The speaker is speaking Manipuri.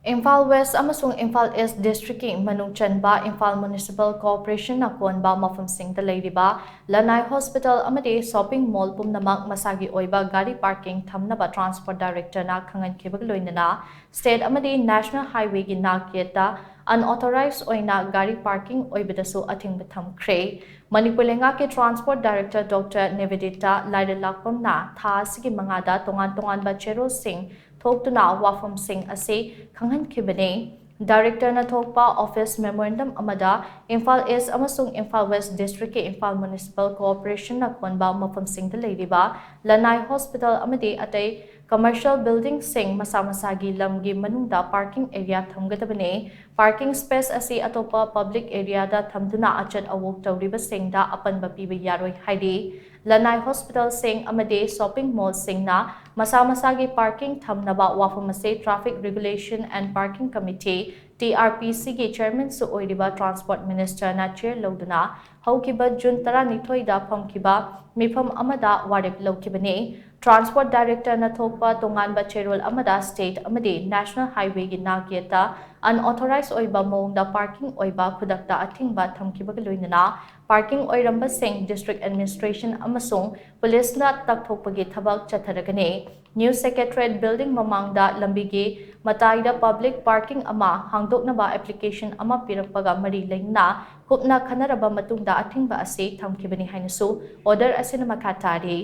IMPHAL West amasung IMPHAL East District Manung CHANBA IMPHAL Municipal Corporation na KONBA MAPHAM SING LEIRIBA Lannai Hospital Amadi Shopping Mall Pumnamak Masagi Oiba Gari Parking Thamnaba Transport Director na KHANGHANKHIBAGA LOINANA State Amadi National Highway gi naketa unauthorized OINA Gari Parking OIBADASU ATHINGBA THAMKHRE Manipur Lengaki Transport Director Dr. Nivedita Lairalakpam na tha sigi mangada tongan ba chero sing Thoktuna Wafam Singh Ase Khanghanlakkhre Director na Thokpa Office Memorandum Amada IMPHAL East amasung IMPHAL West District IMPHAL Municipal Corporation na KONBA MAPHAM SING LEIRIBA Lannai Hospital Amadi atay commercial building sing masamasagi lamgi manungda parking area thamgadabane parking space asi atopa public area da thamduna achat awok tawriba singda apanba piba yaroi haidi Lannai Hospital sing Amadi shopping mall sing na masamasagi parking thamnaba wafamase traffic regulation and parking committee TRPC ki chairman su oiriba transport minister na chair loduna haukiba June 12 da phamkiba mifam amada warep lokibane Transport Director na Thokpa Tonganba Cherol Amada State Amadi National Highway gi naketa unauthorized Oiba Mongda parking Oiba Khudakta ATHINGBA THAMKHRE LOINANA parking Oiramba Singh District Administration amasung Police na takthokpagi thabak chatharagane New Secretariat Building mamangda lambigi mataida public parking ama hangdoknaba application ama pirakpaga mari leina kupna khanaraba matungda ATHINGBA ase thamkhibani hainasu order asina makatari